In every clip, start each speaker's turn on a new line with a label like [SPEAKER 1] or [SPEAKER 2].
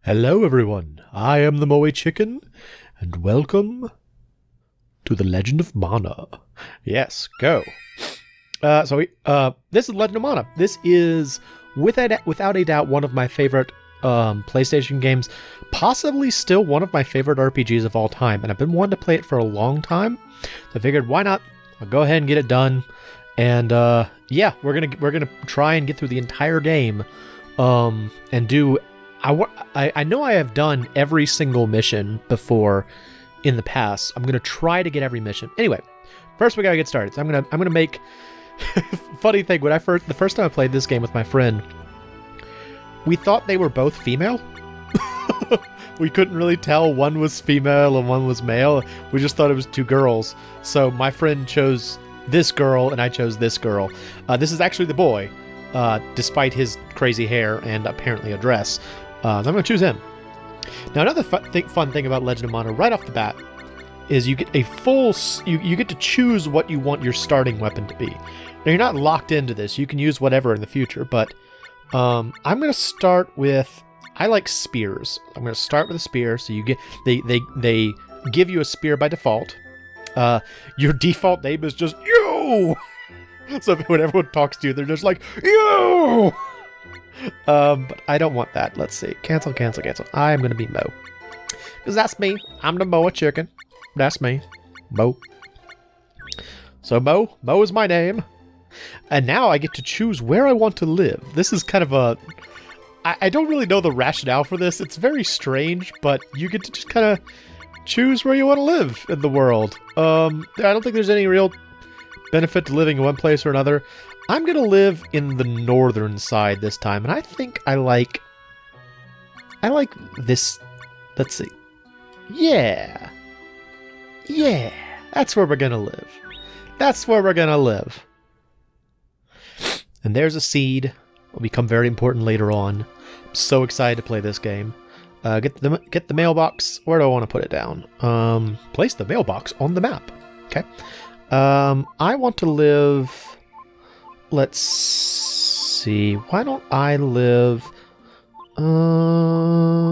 [SPEAKER 1] Hello everyone, I am the MoeChicken, and welcome to the Legend of Mana. Yes, go. This is Legend of Mana. This is, without a doubt, one of my favorite PlayStation games, possibly still one of my favorite RPGs of all time, and I've been wanting to play it for a long time, so I figured, why not? I'll go ahead and get it done, and yeah, we're gonna try and get through the entire game, and do... I know I have done every single mission before in the past. I'm gonna try to get every mission. Anyway, first we gotta get started. So I'm gonna make funny thing, when the first time I played this game with my friend, we thought they were both female. We couldn't really tell one was female and one was male. We just thought it was two girls. So my friend chose this girl and I chose this girl. This is actually the boy, despite his crazy hair and apparently a dress. I'm going to choose him. Now, another fun thing about Legend of Mana right off the bat is you get a full... You get to choose what you want your starting weapon to be. Now, you're not locked into this. You can use whatever in the future, but I'm going to start with... I like spears. I'm going to start with a spear, so you get... They give you a spear by default. Your default name is just you! So when everyone talks to you, they're just like, you! But I don't want that. Let's see. Cancel. I am going to be Mo. Because that's me. I'm the MoeChicken. That's me. Mo. So Mo is my name. And now I get to choose where I want to live. This is kind of a... I don't really know the rationale for this. It's very strange, but you get to just kind of choose where you want to live in the world. I don't think there's any real benefit to living in one place or another. I'm going to live in the northern side this time, and I think I like this. Let's see. Yeah, that's where we're going to live. And there's a seed. Will become very important later on. I'm so excited to play this game. Get the mailbox. Where do I want to put it down? Place the mailbox on the map. Okay. I want to live... Let's see. Why don't I live...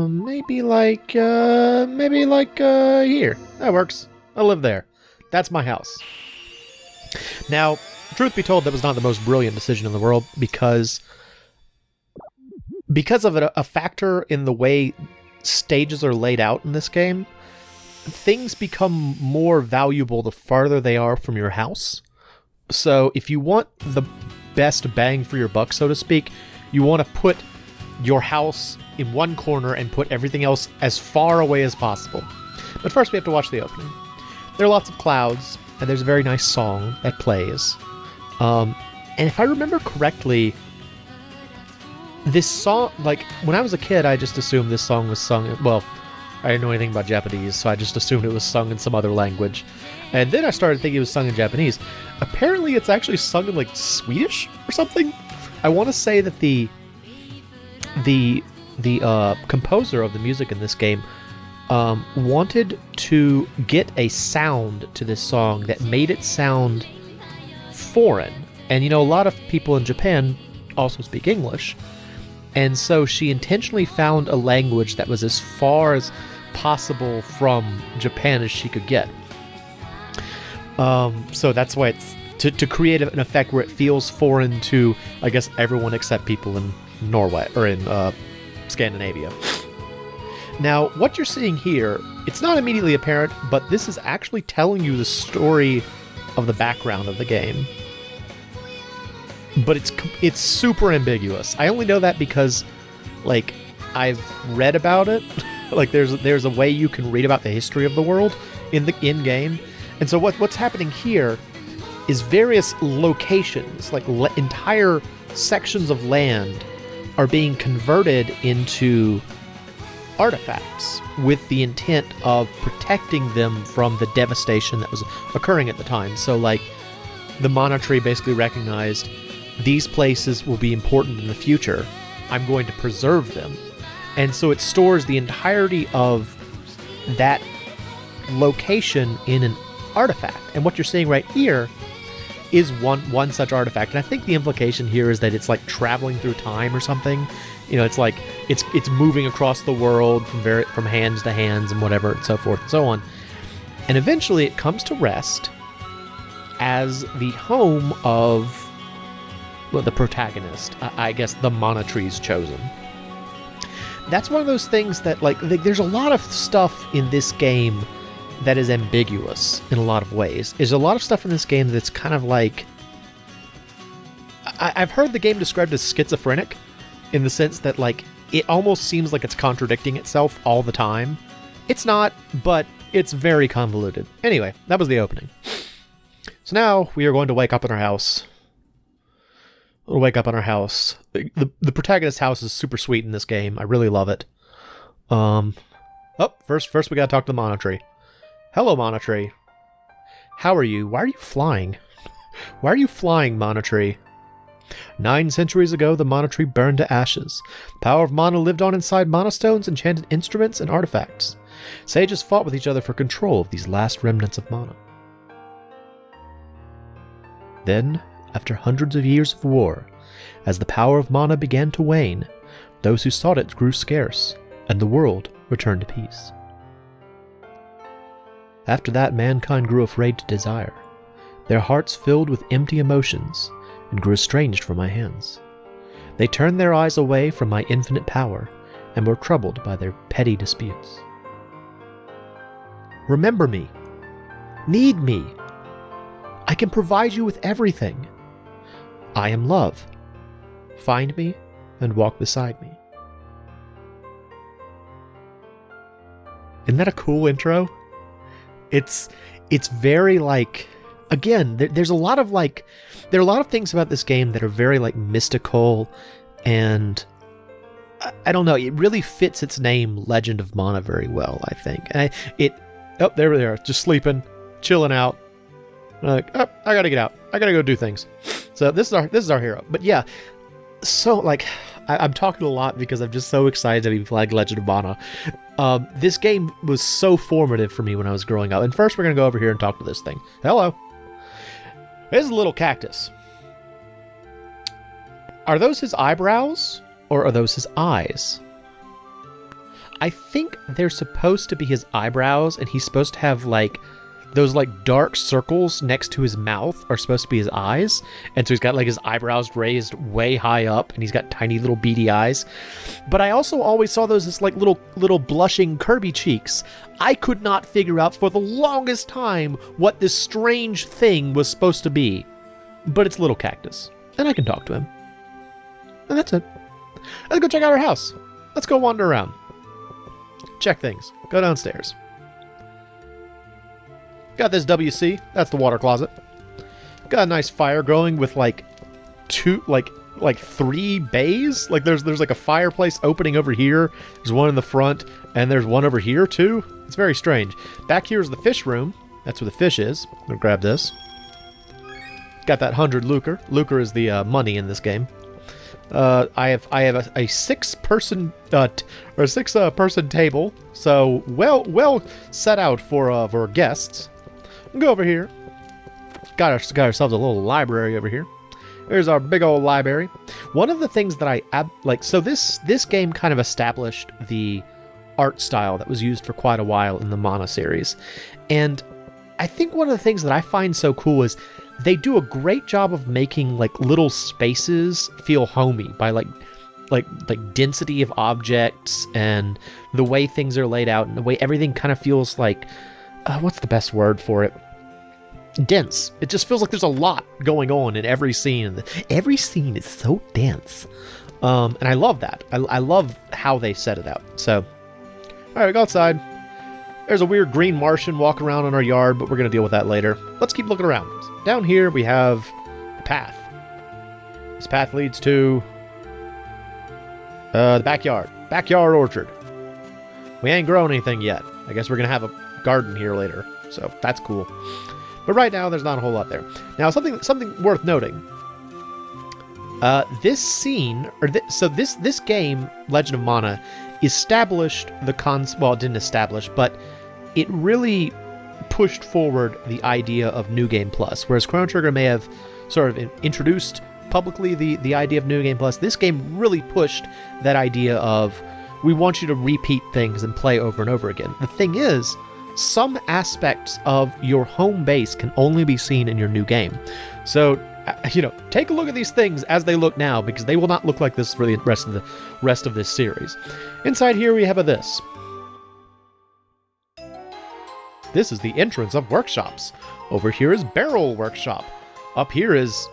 [SPEAKER 1] maybe like here. That works. I'll live there. That's my house. Now, truth be told, that was not the most brilliant decision in the world because of a factor in the way stages are laid out in this game. Things become more valuable the farther they are from your house. So if you want the best bang for your buck, so to speak, you want to put your house in one corner and put everything else as far away as possible. But first we have to watch the opening. There are lots of clouds, and there's a very nice song that plays. And if I remember correctly, this song, like, when I was a kid, I just assumed this song was sung... Well, I didn't know anything about Japanese, so I just assumed it was sung in some other language. And then I started thinking it was sung in Japanese. Apparently it's actually sung in, like, Swedish or something? I want to say that the composer of the music in this game wanted to get a sound to this song that made it sound foreign. And, you know, a lot of people in Japan also speak English. And so she intentionally found a language that was as far as possible from Japan as she could get. So that's why it's to create an effect where it feels foreign to, I guess, everyone except people in Norway or in Scandinavia. Now, what you're seeing here, it's not immediately apparent, but this is actually telling you the story of the background of the game. But it's super ambiguous. I only know that because, like, I've read about it. Like, there's a way you can read about the history of the world in game. And so what's happening here is various locations, like entire sections of land, are being converted into artifacts with the intent of protecting them from the devastation that was occurring at the time. So, like, the Mana Tree basically recognized these places will be important in the future. I'm going to preserve them. And so it stores the entirety of that location in an artifact. And what you're seeing right here is one such artifact, and I think the implication here is that it's like traveling through time or something. You know, it's like it's moving across the world from hands to hands and whatever and so forth and so on. And eventually it comes to rest as the home of, well, the protagonist, I guess the mana tree's chosen. That's one of those things that, like, there's a lot of stuff in this game that is ambiguous in a lot of ways. There's a lot of stuff in this game that's kind of like... I've heard the game described as schizophrenic, in the sense that, like, it almost seems like it's contradicting itself all the time. It's not, but it's very convoluted. Anyway, that was the opening. So now we are going to wake up in our house. We'll wake up in our house. The protagonist's house is super sweet in this game. I really love it. First we gotta talk to the mana tree. Hello, mana tree. How are you? Why are you flying? Why are you flying, mana tree? 9 centuries ago, the mana tree burned to ashes. The power of mana lived on inside mana stones, enchanted instruments, and artifacts. Sages fought with each other for control of these last remnants of mana. Then, after hundreds of years of war, as the power of mana began to wane, those who sought it grew scarce, and the world returned to peace. After that, mankind grew afraid to desire. Their hearts filled with empty emotions, and grew estranged from my hands. They turned their eyes away from my infinite power, and were troubled by their petty disputes. Remember me. Need me. I can provide you with everything. I am love. Find me and walk beside me. Isn't that a cool intro? It's very, like, again, there's a lot of, like, there are a lot of things about this game that are very, like, mystical, and I don't know, it really fits its name, Legend of Mana, very well, I think. And oh, there they are, just sleeping, chilling out. Like, oh, I gotta get out. I gotta go do things. So this is our hero. But yeah, so, like, I'm talking a lot because I'm just so excited to be playing Legend of Mana. This game was so formative for me when I was growing up. And first we're gonna go over here and talk to this thing. Hello. This is a little cactus. Are those his eyebrows, or are those his eyes? I think they're supposed to be his eyebrows, and he's supposed to have, like, those, like, dark circles next to his mouth are supposed to be his eyes. And so he's got, like, his eyebrows raised way high up, and he's got tiny little beady eyes. But I also always saw those as, like, little blushing Kirby cheeks. I could not figure out for the longest time what this strange thing was supposed to be. But it's little cactus, and I can talk to him. And that's it. Let's go check out our house. Let's go wander around. Check things. Go downstairs. Got this WC. That's the water closet. Got a nice fire going with, like, like 3 bays. Like, there's like a fireplace opening over here. There's one in the front, and there's one over here too. It's very strange. Back here is the fish room. That's where the fish is. I'm gonna grab this. Got that 100 lucre. Lucre is the money in this game. I have a 6-person person table, so well set out for guests. Go over here. Got ourselves a little library over here. There's our big old library. One of the things that I like, so this game kind of established the art style that was used for quite a while in the Mana series, and I think one of the things that I find so cool is they do a great job of making, like, little spaces feel homey by like density of objects and the way things are laid out and the way everything kind of feels like, what's the best word for it? Dense. It just feels like there's a lot going on in every scene. Every scene is so dense. And I love that. I love how they set it out. So, alright, we go outside. There's a weird green Martian walking around in our yard, but we're going to deal with that later. Let's keep looking around. Down here we have a path. This path leads to the backyard. Backyard orchard. We ain't grown anything yet. I guess we're going to have a garden here later. So that's cool. But right now there's not a whole lot there. Now something worth noting. This scene, so this game, Legend of Mana, established the well, it didn't establish, but it really pushed forward the idea of New Game Plus, whereas Chrono Trigger may have sort of introduced publicly the idea of New Game Plus. This game really pushed that idea of, we want you to repeat things and play over and over again. The thing is, some aspects of your home base can only be seen in your new game. So, take a look at these things as they look now, because they will not look like this for the rest of this series. Inside here we have this. This is the entrance of workshops. Over here is Barrel Workshop. Up here is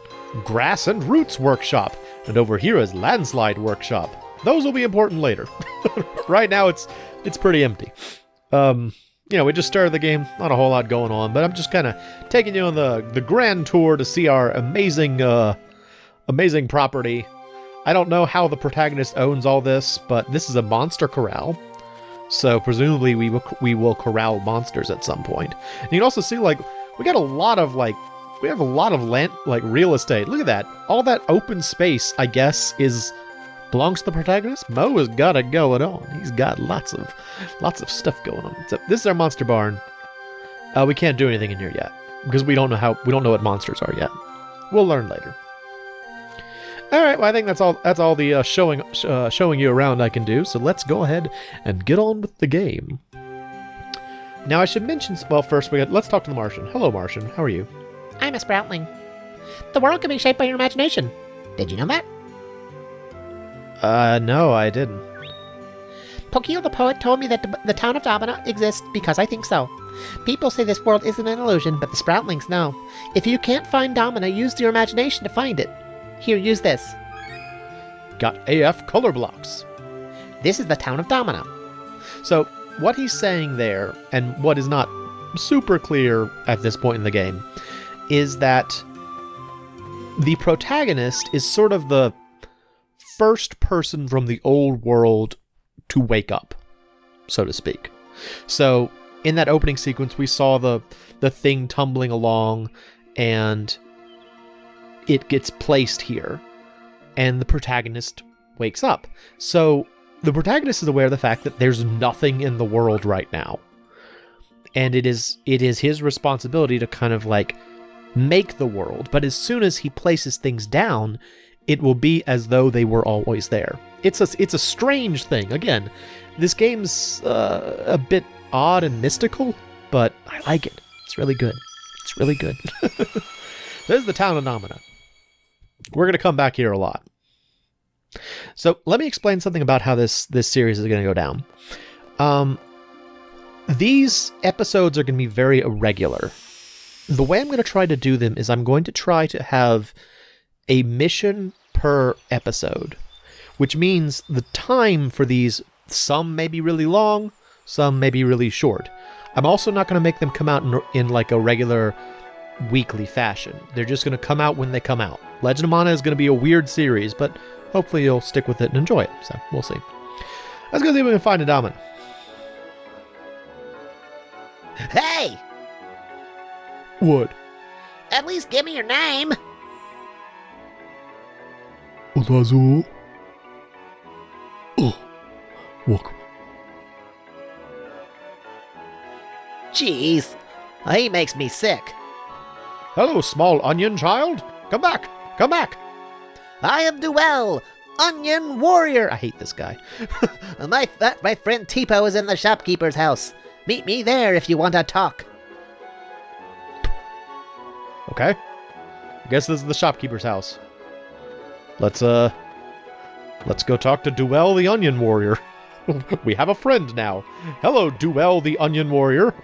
[SPEAKER 1] Grass and Roots Workshop. And over here is Landslide Workshop. Those will be important later. Right now it's pretty empty. We just started the game, not a whole lot going on, but I'm just kind of taking you on the grand tour to see our amazing property. I don't know how the protagonist owns all this, but this is a monster corral. So presumably we will corral monsters at some point. And you can also see, like, we have a lot of land, like, real estate. Look at that. All that open space, I guess, belongs to the protagonist. Moe has got it going on. He's got lots of stuff going on. So this is our monster barn. We can't do anything in here yet because we don't know what monsters are yet. We'll learn later. All right, well, I think that's all the showing you around I can do. So let's go ahead and get on with the game. Now I should mention, well, first let's talk to the Martian. Hello, Martian. How are you?
[SPEAKER 2] I'm a sproutling. The world can be shaped by your imagination. Did you know that?
[SPEAKER 1] No, I didn't.
[SPEAKER 2] Pokio the poet told me that the town of Domina exists because I think so. People say this world isn't an illusion, but the sproutlings know. If you can't find Domina, use your imagination to find it. Here, use this.
[SPEAKER 1] Got AF color blocks.
[SPEAKER 2] This is the town of Domina.
[SPEAKER 1] So, what he's saying there, and what is not super clear at this point in the game, is that the protagonist is sort of the first person from the old world to wake up, so to speak. So, in that opening sequence, we saw the thing tumbling along, and it gets placed here, and the protagonist wakes up. So, the protagonist is aware of the fact that there's nothing in the world right now. And it is his responsibility to kind of like make the world, but as soon as he places things down, it will be as though they were always there. It's a strange thing. Again, this game's a bit odd and mystical, but I like it. It's really good. It's really good. This is the town of Domina. We're going to come back here a lot. So let me explain something about how this series is going to go down. These episodes are going to be very irregular. The way I'm going to try to do them is I'm going to try to have a mission per episode, which means the time for these, some may be really long, some may be really short. I'm also not going to make them come out in like a regular weekly fashion. They're just going to come out when they come out. Legend of Mana is going to be a weird series, but hopefully you'll stick with it and enjoy it. So we'll see. Let's go see if we can find a Domina.
[SPEAKER 2] Hey!
[SPEAKER 1] What?
[SPEAKER 2] At least give me your name.
[SPEAKER 1] Olazo. Oh, welcome.
[SPEAKER 2] Jeez, he makes me sick.
[SPEAKER 1] Hello, small onion child. Come back. Come back.
[SPEAKER 2] I am Duel, Onion Warrior. I hate this guy. my friend Tipo is in the shopkeeper's house. Meet me there if you want to talk.
[SPEAKER 1] Okay. I guess this is the shopkeeper's house. Let's go talk to Duel the Onion Warrior. We have a friend now. Hello, Duel the Onion Warrior.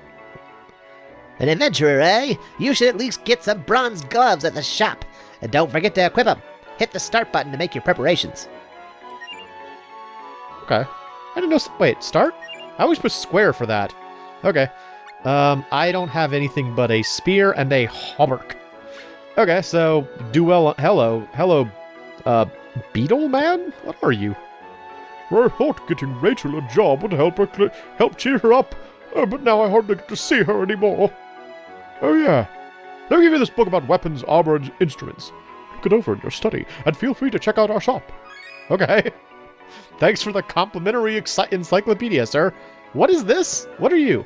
[SPEAKER 2] An adventurer, eh? You should at least get some bronze gloves at the shop. And don't forget to equip them. Hit the start button to make your preparations.
[SPEAKER 1] Okay. I didn't know... Wait, start? I always push square for that. Okay. I don't have anything but a spear and a hauberk. Okay, so... Duel... Hello, Beetle Man? What are you?
[SPEAKER 3] I thought getting Rachel a job would help cheer her up, but now I hardly get to see her anymore. Oh yeah, let me give you this book about weapons, armor, and instruments. Look it over in your study, and feel free to check out our shop.
[SPEAKER 1] Okay. Thanks for the complimentary encyclopedia, sir. What is this? What are you?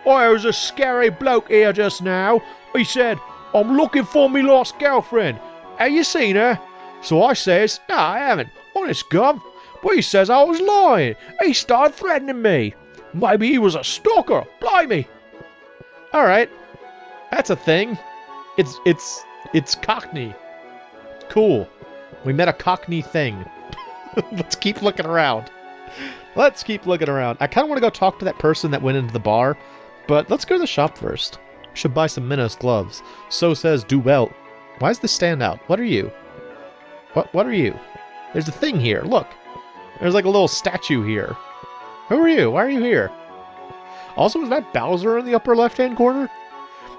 [SPEAKER 3] "I was a scary bloke here just now. He said, 'I'm looking for me lost girlfriend. Have you seen her?' So I says, 'No, I haven't. Honest, Gov.' But he says I was lying. He started threatening me. Maybe he was a stalker. Blimey."
[SPEAKER 1] Alright. That's a thing. It's Cockney. Cool. We met a Cockney thing. Let's keep looking around. Let's keep looking around. I kind of want to go talk to that person that went into the bar, but let's go to the shop first. Should buy some Minos gloves. So says Duwelt. Why does this stand out? What are you? What are you? There's a thing here. Look. There's like a little statue here. Who are you? Why are you here? Also, is that Bowser in the upper left-hand corner?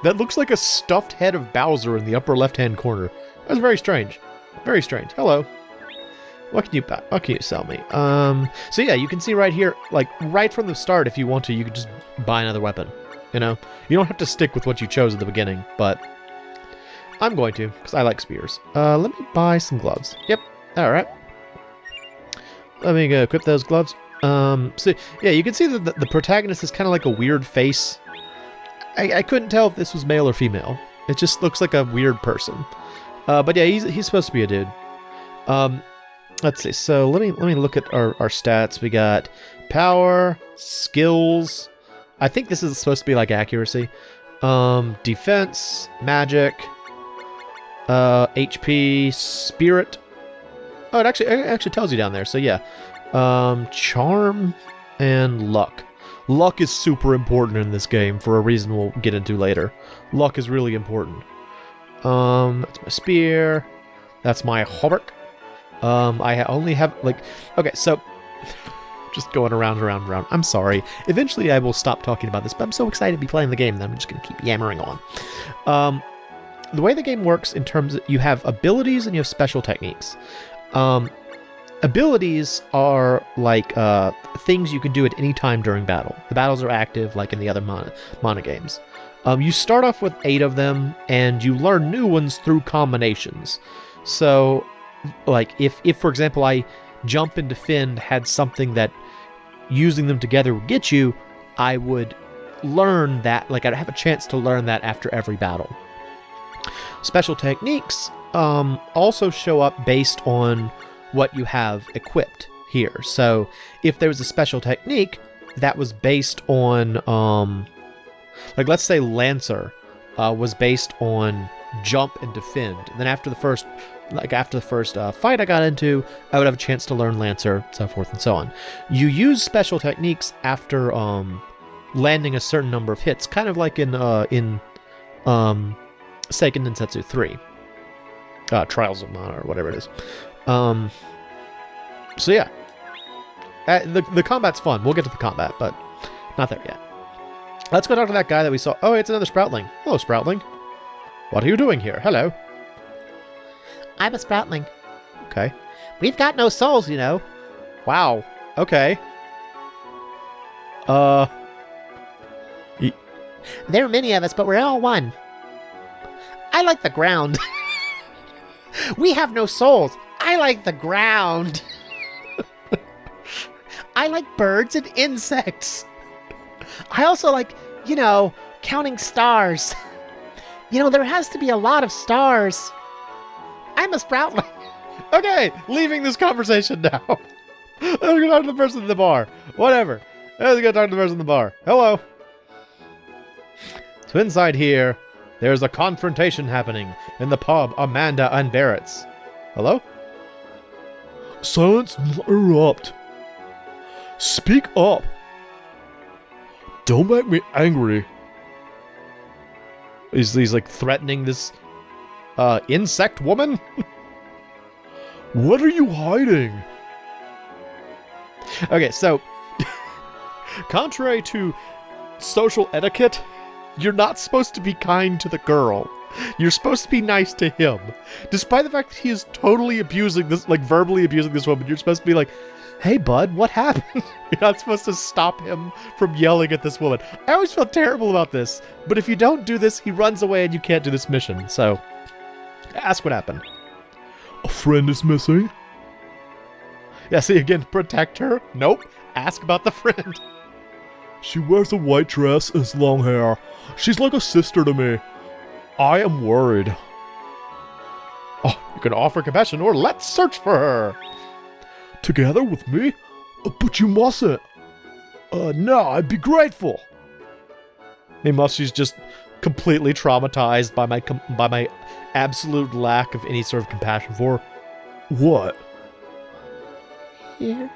[SPEAKER 1] That looks like a stuffed head of Bowser in the upper left-hand corner. That's very strange. Very strange. Hello. What can you buy? What can you sell me? So yeah, you can see right here, like right from the start, if you want to, you could just buy another weapon. You know? You don't have to stick with what you chose at the beginning, but I'm going to, because I like spears. Let me buy some gloves. Yep. Alright. Let me go equip those gloves. So yeah, you can see that the protagonist is kind of like a weird face. I couldn't tell if this was male or female. It just looks like a weird person. But yeah, he's supposed to be a dude. Let's see. So let me look at our stats. We got power, skills. I think this is supposed to be like accuracy. Defense, magic, HP, spirit. Oh, it actually tells you down there. So yeah, charm and luck. Luck is super important in this game for a reason we'll get into later. Luck is really important. That's my spear. That's my hauberk. I only have, like... Okay, so... just going around. I'm sorry. Eventually I will stop talking about this, but I'm so excited to be playing the game that I'm just going to keep yammering on. The way the game works in terms of... You have abilities and you have special techniques. Abilities are like things you can do at any time during battle. The battles are active like in the other mana games. You start off with 8 of them, and you learn new ones through combinations. So, like, if for example, I jump and defend had something that using them together would get you, I would learn that, like, I'd have a chance to learn that after every battle. Special techniques also show up based on what you have equipped here. So if there was a special technique that was based on, like let's say Lancer was based on jump and defend. And then after the first fight I got into, I would have a chance to learn Lancer, so forth and so on. You use special techniques after landing a certain number of hits, kind of like in Seiken Densetsu 3. Trials of Mana, or whatever it is. So yeah, the combat's fun. We'll get to the combat, but not there yet. Let's go talk to that guy that we saw. Oh, it's another Sproutling. Hello, Sproutling. What are you doing here? Hello.
[SPEAKER 2] I'm a Sproutling.
[SPEAKER 1] Okay.
[SPEAKER 2] We've got no souls, you know.
[SPEAKER 1] Wow. Okay.
[SPEAKER 2] There are many of us, but we're all one. I like the ground. We have no souls. I like the ground. I like birds and insects. I also like, you know, counting stars. You know, there has to be a lot of stars. I'm a Sproutling.
[SPEAKER 1] Okay, leaving this conversation now. Let's go talk to the person in the bar. Whatever. Let's go talk to the person in the bar. Hello. So inside here, there's a confrontation happening in the pub Amanda and Barrett's. Hello?
[SPEAKER 3] Silence, not erupt. Speak up. Don't make me angry.
[SPEAKER 1] He's like threatening this insect woman?
[SPEAKER 3] What are you hiding?
[SPEAKER 1] Okay, so contrary to social etiquette, you're not supposed to be kind to the girl. You're supposed to be nice to him. Despite the fact that he is totally abusing this, like verbally abusing this woman, you're supposed to be like, hey bud, what happened? You're not supposed to stop him from yelling at this woman. I always felt terrible about this, but if you don't do this, he runs away and you can't do this mission. So, ask what happened.
[SPEAKER 3] A friend is missing?
[SPEAKER 1] Yeah, see again, protect her? Nope. Ask about the friend.
[SPEAKER 3] She wears a white dress and has long hair. She's like a sister to me. I am worried.
[SPEAKER 1] Oh, you can offer compassion or let's search for her.
[SPEAKER 3] Together with me? But you mustn't. No, I'd be grateful.
[SPEAKER 1] Meanwhile, she's just completely traumatized by my absolute lack of any sort of compassion for her.
[SPEAKER 3] What?
[SPEAKER 2] Here.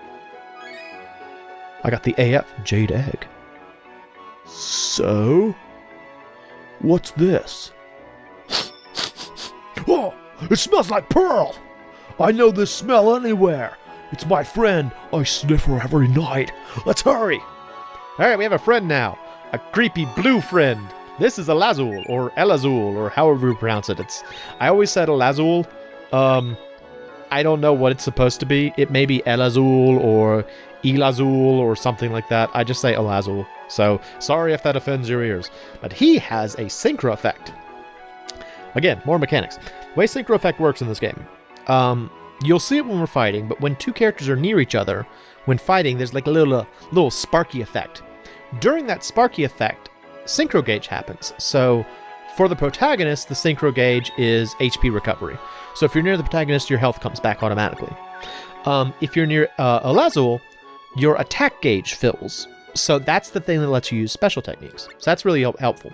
[SPEAKER 1] I got the AF jade egg.
[SPEAKER 3] So? What's this? Oh, it smells like pearl! I know this smell anywhere. It's my friend. I sniff her every night. Let's hurry.
[SPEAKER 1] Alright, we have a friend now. A creepy blue friend. This is Elazul, or Elazul, or however you pronounce it. I always said Elazul. I don't know what it's supposed to be. It may be Elazul, or Elazul, or something like that. I just say Elazul. So, sorry if that offends your ears. But he has a synchro effect. Again, more mechanics. The way synchro effect works in this game. You'll see it when we're fighting, but when two characters are near each other, when fighting, there's like a little sparky effect. During that sparky effect, synchro gauge happens. So, for the protagonist, the synchro gauge is HP recovery. So if you're near the protagonist, your health comes back automatically. If you're near Elazul, your attack gauge fills. So that's the thing that lets you use special techniques. So that's really helpful.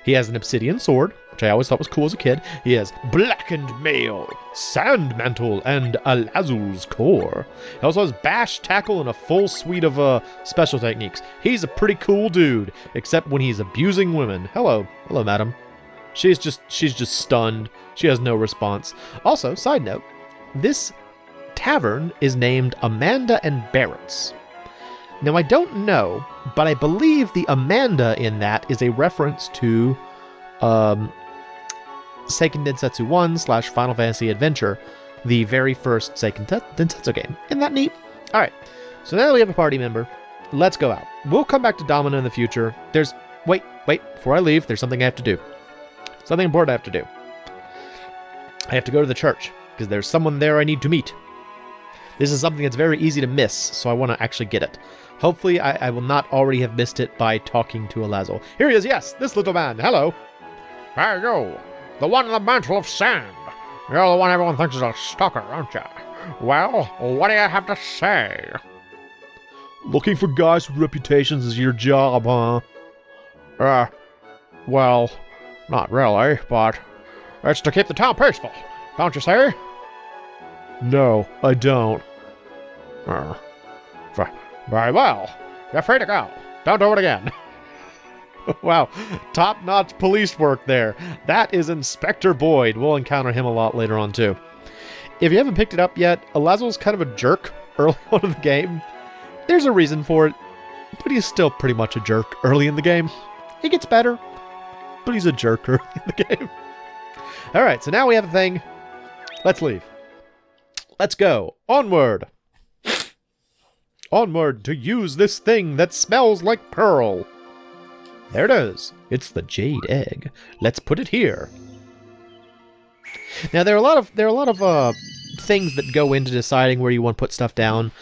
[SPEAKER 1] He has an obsidian sword, which I always thought was cool as a kid. He has blackened mail, sand mantle, and Elazul's core. He also has bash, tackle, and a full suite of special techniques. He's a pretty cool dude, except when he's abusing women. Hello, madam. She's just stunned. She has no response. Also, side note, this tavern is named Amanda and Barrett's. Now, I don't know, but I believe the Amanda in that is a reference to Seiken Densetsu 1 / Final Fantasy Adventure, the very first Seiken Densetsu game. Isn't that neat? Alright, so now that we have a party member, let's go out. We'll come back to Domina in the future. Wait, before I leave, there's something I have to do. Something important I have to do. I have to go to the church, because there's someone there I need to meet. This is something that's very easy to miss, so I want to actually get it. Hopefully, I will not already have missed it by talking to Elazul. Here he is, yes, this little man. Hello.
[SPEAKER 4] Hey, you. The one in the mantle of sand. You're the one everyone thinks is a stalker, aren't you? Well, what do you have to say?
[SPEAKER 3] Looking for guys with reputations is your job, huh?
[SPEAKER 4] Well, not really, but it's to keep the town peaceful, don't you say?
[SPEAKER 3] No, I don't.
[SPEAKER 4] Very well. You're free to go. Don't do it again.
[SPEAKER 1] Wow, top-notch police work there. That is Inspector Boyd. We'll encounter him a lot later on, too. If you haven't picked it up yet, Elazul's kind of a jerk early on in the game. There's a reason for it, but he's still pretty much a jerk early in the game. He gets better, but he's a jerk early in the game. Alright, so now we have a thing. Let's leave. Let's go. Onward. Onward to use this thing that smells like pearl. There it is. It's the jade egg. Let's put it here. Now there are a lot of things that go into deciding where you want to put stuff down.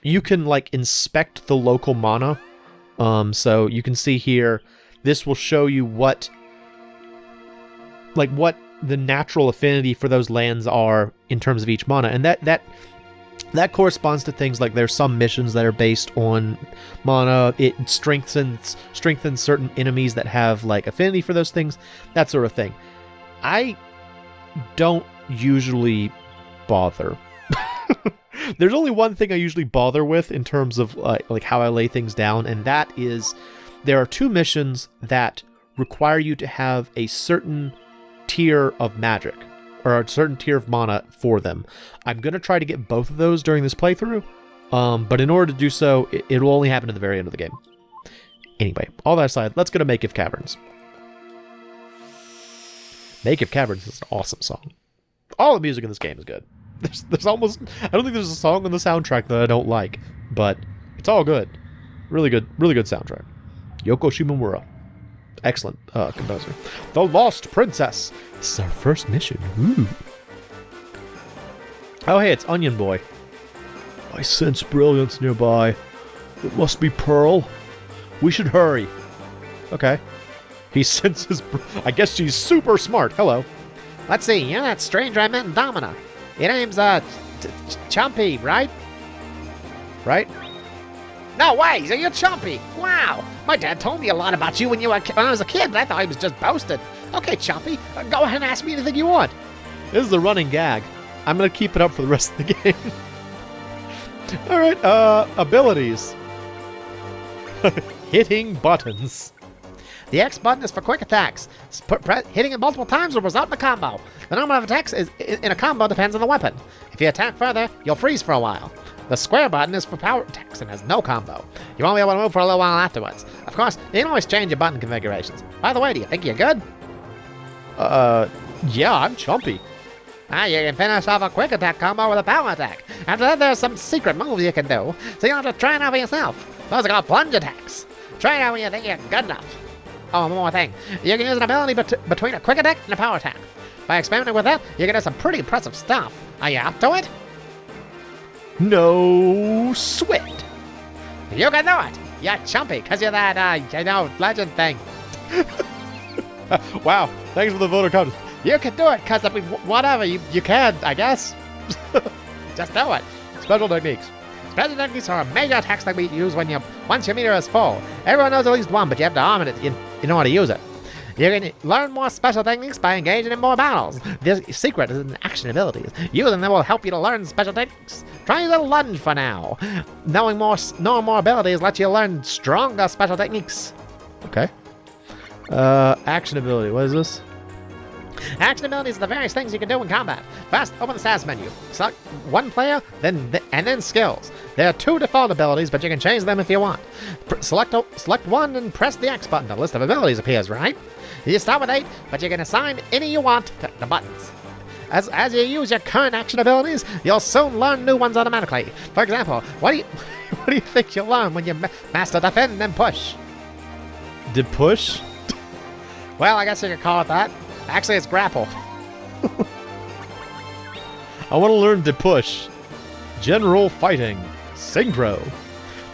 [SPEAKER 1] You can like inspect the local mana. So you can see here, this will show you what the natural affinity for those lands are in terms of each mana, and that corresponds to things like there's some missions that are based on mana. It strengthens certain enemies that have like affinity for those things, that sort of thing. I don't usually bother. There's only one thing I usually bother with in terms of like how I lay things down, and that is there are two missions that require you to have a certain tier of magic or a certain tier of mana for them. I'm going to try to get both of those during this playthrough, but in order to do so, it will only happen at the very end of the game. Anyway, all that aside, let's go to Make of Caverns. Make of Caverns is an awesome song. All the music in this game is good. There's almost... I don't think there's a song on the soundtrack that I don't like, but it's all good. Really good soundtrack. Yoko Shimomura. Excellent composer. The Lost Princess. This is our first mission. Ooh. Oh, hey, it's Onion Boy.
[SPEAKER 3] I sense brilliance nearby. It must be pearl.
[SPEAKER 1] We should hurry. Okay. He senses... I guess she's super smart. Hello.
[SPEAKER 2] Let's see, you're that stranger I met in Domina. Your name's, Chumpy, right?
[SPEAKER 1] Right?
[SPEAKER 2] No way, so you're Chumpy. Wow. My dad told me a lot about you when I was a kid, but I thought he was just boasting. Okay, Chumpy, go ahead and ask me anything you want.
[SPEAKER 1] This is a running gag. I'm going to keep it up for the rest of the game. Alright, abilities. Hitting buttons.
[SPEAKER 2] The X button is for quick attacks. Hitting it multiple times will result in a combo. The number of attacks in a combo depends on the weapon. If you attack further, you'll freeze for a while. The square button is for power attacks and has no combo. You won't be able to move for a little while afterwards. Of course, you can always change your button configurations. By the way, do you think you're good?
[SPEAKER 1] Yeah, I'm Chumpy.
[SPEAKER 2] You can finish off a quick attack combo with a power attack. After that, there's some secret moves you can do, so you don't have to try it out for yourself. Those are called plunge attacks. Try it out when you think you're good enough. Oh, one more thing. You can use an ability between a quick attack and a power attack. By experimenting with that, you can do some pretty impressive stuff. Are you up to it?
[SPEAKER 1] No sweat.
[SPEAKER 2] You can do it. You're Chumpy, because you're that, legend thing.
[SPEAKER 1] Wow, thanks for the vote of confidence.
[SPEAKER 2] You can do it, because, whatever, you can, I guess. Just do it.
[SPEAKER 1] Special techniques.
[SPEAKER 2] Special techniques are major attacks that we use once your meter is full. Everyone knows at least one, but you have to arm it in order to use it. You can learn more special techniques by engaging in more battles. The secret is in action abilities. Using them will help you to learn special techniques. Try using lunge for now. Knowing more abilities lets you learn stronger special techniques.
[SPEAKER 1] Okay. Action ability. What is this?
[SPEAKER 2] Action abilities are the various things you can do in combat. First, open the status menu. Select one player, and then skills. There are 2 default abilities, but you can change them if you want. Select one and press the X button. A list of abilities appears, right? You start with 8, but you can assign any you want to the buttons. As you use your current action abilities, you'll soon learn new ones automatically. For example, what do you think you'll learn when you master defend and push?
[SPEAKER 1] Did push?
[SPEAKER 2] Well, I guess you could call it that. Actually, it's grapple.
[SPEAKER 1] I want to learn to push. General fighting. Synchro.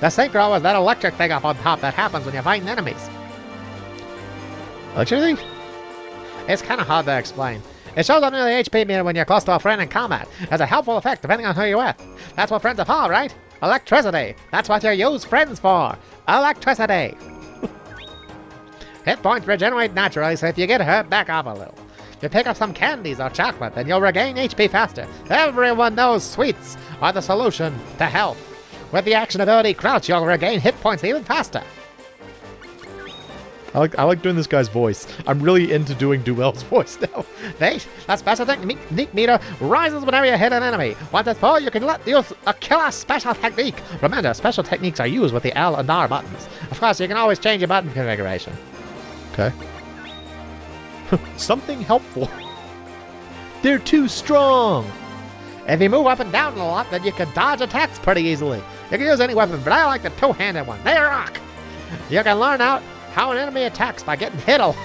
[SPEAKER 2] The synchro is that electric thing up on top that happens when you're fighting enemies.
[SPEAKER 1] Electric thing?
[SPEAKER 2] It's kind of hard to explain. It shows up near the HP meter when you're close to a friend in combat. It has a helpful effect depending on who you're with. That's what friends are for, right? Electricity. That's what you use friends for. Electricity. Hit points regenerate naturally, so if you get hurt, back off a little. You pick up some candies or chocolate, and you'll regain HP faster. Everyone knows sweets are the solution to health. With the action ability Crouch, you'll regain hit points even faster.
[SPEAKER 1] I like doing this guy's voice. I'm really into doing Duel's voice now.
[SPEAKER 2] The special technique meter rises whenever you hit an enemy. Once it's full, you can use a killer special technique. Remember, special techniques are used with the L and R buttons. Of course, you can always change your button configuration.
[SPEAKER 1] Okay. Something helpful. They're too strong.
[SPEAKER 2] If you move up and down a lot, then you can dodge attacks pretty easily. You can use any weapon, but I like the 2-handed one. They rock. You can learn out how an enemy attacks by getting hit a lot.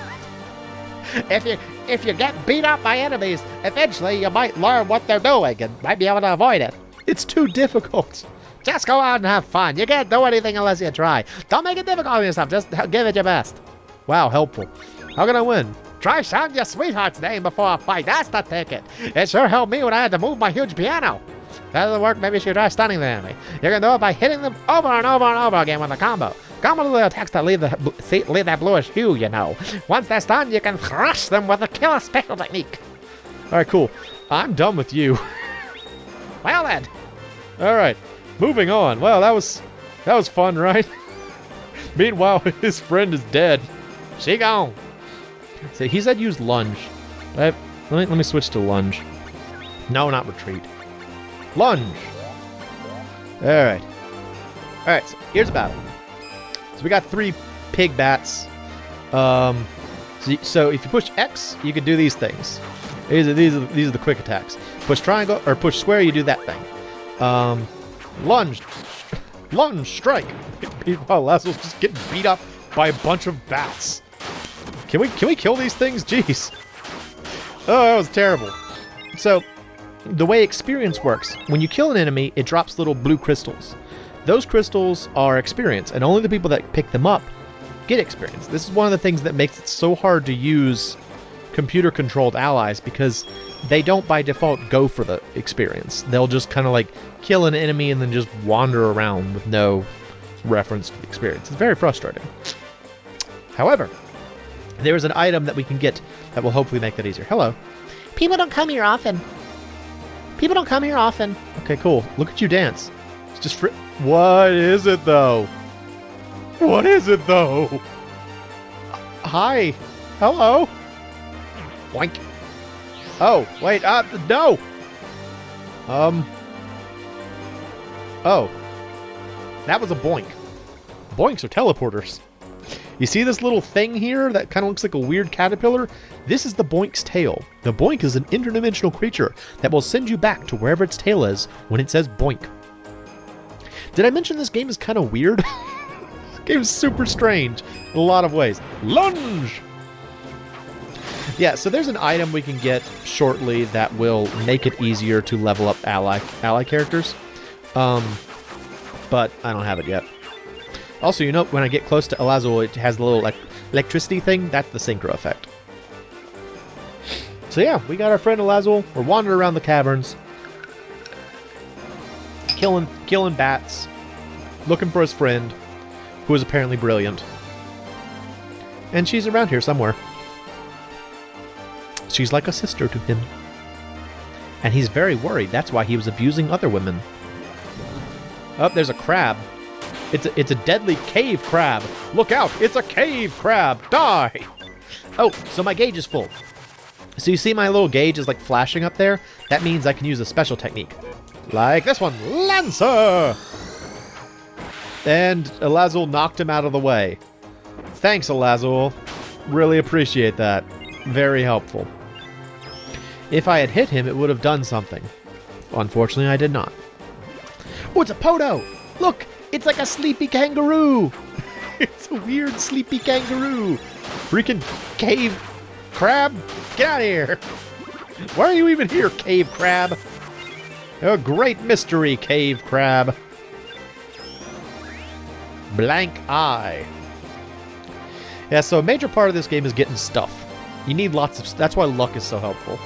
[SPEAKER 2] If you get beat up by enemies, eventually you might learn what they're doing and might be able to avoid it.
[SPEAKER 1] It's too difficult.
[SPEAKER 2] Just go out and have fun. You can't do anything unless you try. Don't make it difficult on yourself. Just give it your best.
[SPEAKER 1] Wow, helpful. How can I win?
[SPEAKER 2] Try shouting your sweetheart's name before a fight. That's the ticket. It sure helped me when I had to move my huge piano. That doesn't work. Maybe you should try stunning the enemy. You can do it by hitting them over and over and over again with a combo. Combo the attacks that leave that bluish hue, you know. Once they're stunned, you can crush them with a killer special technique.
[SPEAKER 1] All right, cool. I'm done with you.
[SPEAKER 2] Well then.
[SPEAKER 1] All right, moving on. Well, that was fun, right? Meanwhile, his friend is dead.
[SPEAKER 2] She gone.
[SPEAKER 1] So he said use lunge. Let me switch to lunge. No, not retreat. Lunge. All right. So here's a battle. So we got 3 pig bats. So if you push X, you can do these things. These are the quick attacks. Push triangle or push square, you do that thing. Lunge strike. Meanwhile, Lasso's just getting beat up by a bunch of bats. Can we kill these things? Jeez. Oh, that was terrible. So, the way experience works, when you kill an enemy, it drops little blue crystals. those crystals are experience, and only the people that pick them up get experience. This is one of the things that makes it so hard to use computer-controlled allies, because they don't by default go for the experience. They'll just kind of like kill an enemy and then just wander around with no reference to the experience. It's very frustrating. However, there is an item that we can get that will hopefully make that easier. Hello.
[SPEAKER 2] People don't come here often. People don't come here often.
[SPEAKER 1] Okay, cool. Look at you dance. It's just what is it, though? What is it, though? Hi. Hello.
[SPEAKER 4] Boink.
[SPEAKER 1] Oh, wait. No. Oh. That was a boink. Boinks are teleporters. You see this little thing here that kind of looks like a weird caterpillar? This is the boink's tail. The boink is an interdimensional creature that will send you back to wherever its tail is when it says boink. Did I mention this game is kind of weird? This game is super strange in a lot of ways. Lunge! Yeah, so there's an item we can get shortly that will make it easier to level up ally characters. But I don't have it yet. Also, you know, when I get close to Alazul, it has the little electricity thing. That's the synchro effect. So yeah, we got our friend Alazul. We're wandering around the caverns, killing bats, looking for his friend, who is apparently brilliant. And she's around here somewhere. She's like a sister to him. And he's very worried. That's why he was abusing other women. Oh, there's a crab. It's a deadly cave crab. Look out! It's a cave crab! Die! Oh, so my gauge is full. So you see my little gauge is like flashing up there? That means I can use a special technique. Like this one. Lancer! And Alazul knocked him out of the way. Thanks, Alazul. Really appreciate that. Very helpful. If I had hit him, it would have done something. Unfortunately, I did not. Oh, it's a Poto! Look! It's like a sleepy kangaroo! It's a weird sleepy kangaroo! Freaking cave crab! Get out of here! Why are you even here, cave crab? A great mystery, cave crab. Blank eye. Yeah, so a major part of this game is getting stuff. You need lots of... That's why luck is so helpful.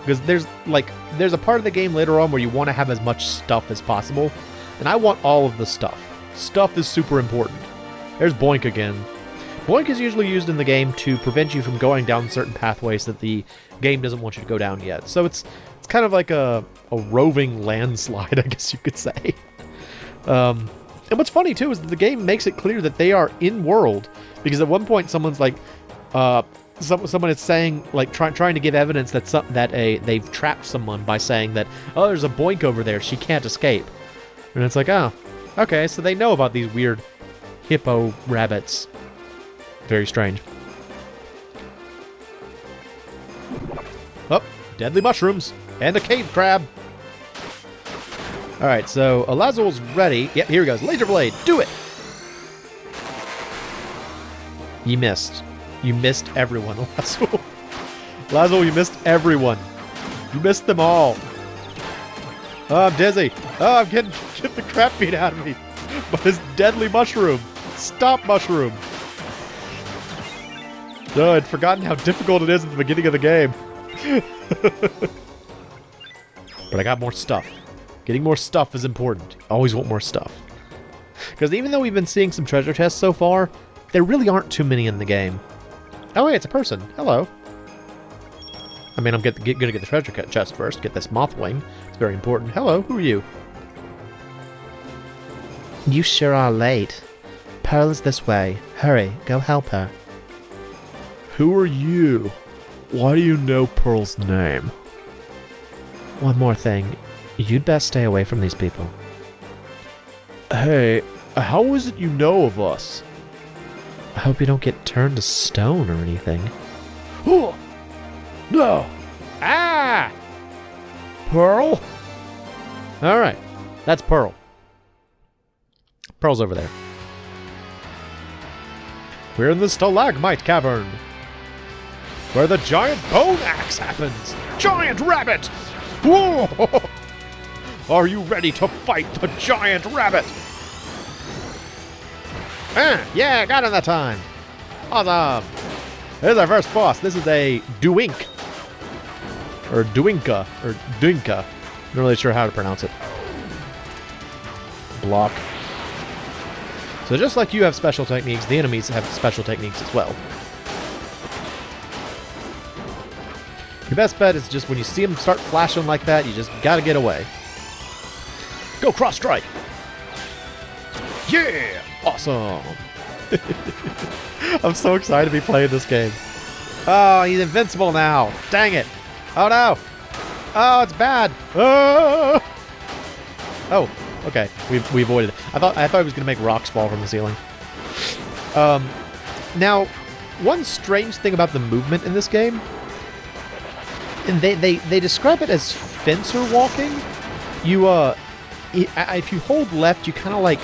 [SPEAKER 1] Because there's a part of the game later on where you want to have as much stuff as possible. And I want all of the stuff. Stuff is super important. There's Boink again. Boink is usually used in the game to prevent you from going down certain pathways that the game doesn't want you to go down yet. So it's kind of like a roving landslide, I guess you could say. And what's funny too is that the game makes it clear that they are in-world. Because at one point someone's like... Someone is saying, like, trying to give evidence that they've trapped someone by saying that, oh, there's a Boink over there, she can't escape. And it's like, oh, okay, so they know about these weird hippo rabbits. Very strange. Oh, deadly mushrooms and a cave crab. Alright, so Alazul's ready. Yep, here he goes. Laser blade, do it! You missed. You missed everyone, Alazul. Alazul, you missed everyone. You missed them all. Oh, I'm dizzy. Oh, I'm getting the crap beat out of me by this deadly mushroom. Stop, mushroom. Oh, I'd forgotten how difficult it is at the beginning of the game. But I got more stuff. Getting more stuff is important. Always want more stuff. Because even though we've been seeing some treasure chests so far, there really aren't too many in the game. Oh, hey, it's a person. Hello. I mean, I'm gonna get the treasure chest first. Get this moth wing. It's very important. Hello, who are you?
[SPEAKER 2] You sure are late. Pearl is this way. Hurry, go help her.
[SPEAKER 3] Who are you? Why do you know Pearl's name?
[SPEAKER 2] One more thing. You'd best stay away from these people.
[SPEAKER 3] Hey, how is it you know of us?
[SPEAKER 2] I hope you don't get turned to stone or anything.
[SPEAKER 3] Oh! No!
[SPEAKER 1] Ah!
[SPEAKER 3] Pearl?
[SPEAKER 1] Alright, that's Pearl. Pearl's over there. We're in the Stalagmite Cavern, where the giant bone axe happens. Giant rabbit! Whoa! Are you ready to fight the giant rabbit? Yeah, got him that time. Awesome. There's our first boss. This is a Duink. Or Duinka. Or Duinka. Not really sure how to pronounce it. Block. So just like you have special techniques, the enemies have special techniques as well. Your best bet is just when you see them start flashing like that, you just gotta get away. Go cross strike! Yeah! Awesome! I'm so excited to be playing this game. Oh, he's invincible now. Dang it. Oh no. Oh, it's bad. Oh, okay. We avoided it. I thought he was going to make rocks fall from the ceiling. Now, one strange thing about the movement in this game, and they describe it as fencer walking. You if you hold left, you kind of like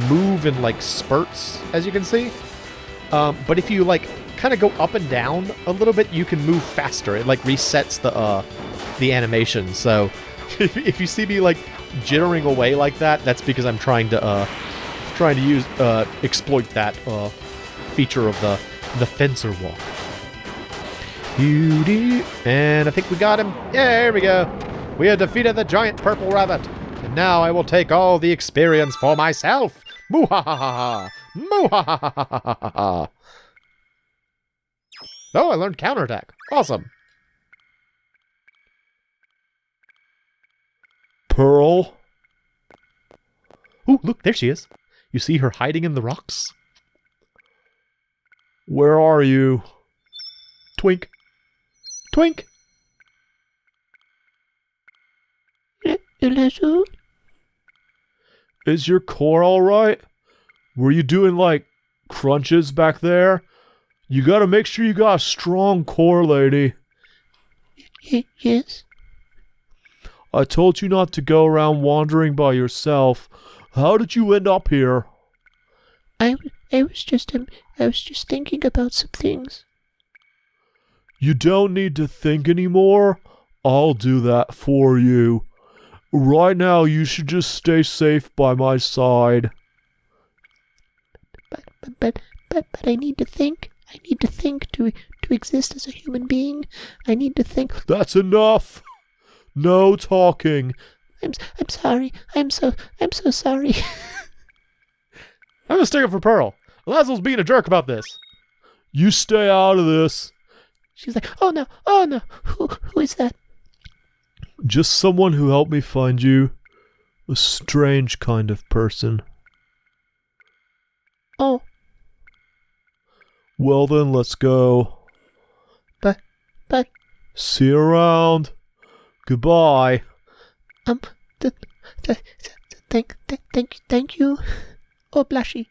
[SPEAKER 1] move in like spurts, as you can see. But if you like kind of go up and down a little bit, you can move faster. It like resets the animation. So if you see me like jittering away like that, that's because I'm trying to use exploit that feature of the fencer walk. And I think we got him. Yeah, here we go. We have defeated the giant purple rabbit. And now I will take all the experience for myself. Moo-ha-ha-ha-ha. Moo-ha-ha-ha-ha-ha. Oh, I learned counterattack. Awesome.
[SPEAKER 3] Pearl?
[SPEAKER 1] Ooh, look, there she is. You see her hiding in the rocks?
[SPEAKER 3] Where are you?
[SPEAKER 1] Twink. Twink.
[SPEAKER 3] Is your core alright? Were you doing, like, crunches back there? You gotta make sure you got a strong core, lady.
[SPEAKER 2] Yes.
[SPEAKER 3] I told you not to go around wandering by yourself. How did you end up here?
[SPEAKER 2] I was just thinking about some things.
[SPEAKER 3] You don't need to think anymore. I'll do that for you. Right now, you should just stay safe by my side.
[SPEAKER 2] But I need to think. I need to think to exist as a human being. I need to think.
[SPEAKER 3] That's enough. No talking.
[SPEAKER 2] I'm sorry. I'm so sorry.
[SPEAKER 1] I'm gonna stick up for Pearl. Lazel's being a jerk about this.
[SPEAKER 3] You stay out of this.
[SPEAKER 2] She's like, oh no. Who is that?
[SPEAKER 3] Just someone who helped me find you. A strange kind of person.
[SPEAKER 2] Oh.
[SPEAKER 3] Well then, let's go.
[SPEAKER 2] But.
[SPEAKER 3] See you around. Goodbye.
[SPEAKER 2] Thank you. Oh, Blushy.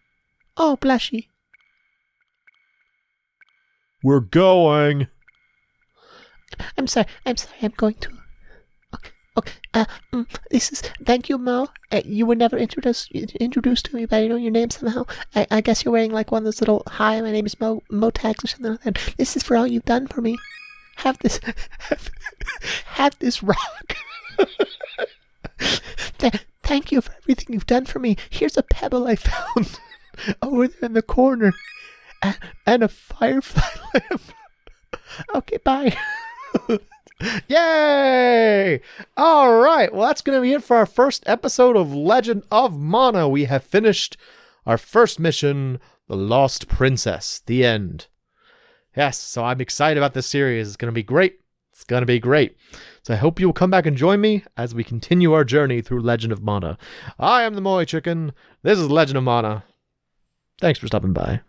[SPEAKER 3] We're going.
[SPEAKER 2] I'm sorry. I'm going to. Okay. This is. Thank you, Mo. You were never introduced to me, but I know your name somehow. I guess you're wearing like one of those little "Hi, my name is Mo tags" or something like that. This is for all you've done for me. Have this. Have this rock. Thank you for everything you've done for me. Here's a pebble I found over there in the corner, and a firefly lamp. Okay, bye.
[SPEAKER 1] Yay! All right, well, that's going to be it for our first episode of Legend of Mana. We have finished our first mission, The Lost Princess, the end. Yes, so I'm excited about this series. It's going to be great. It's going to be great. So I hope you will come back and join me as we continue our journey through Legend of Mana. I am the MoeChicken. This is Legend of Mana. Thanks for stopping by.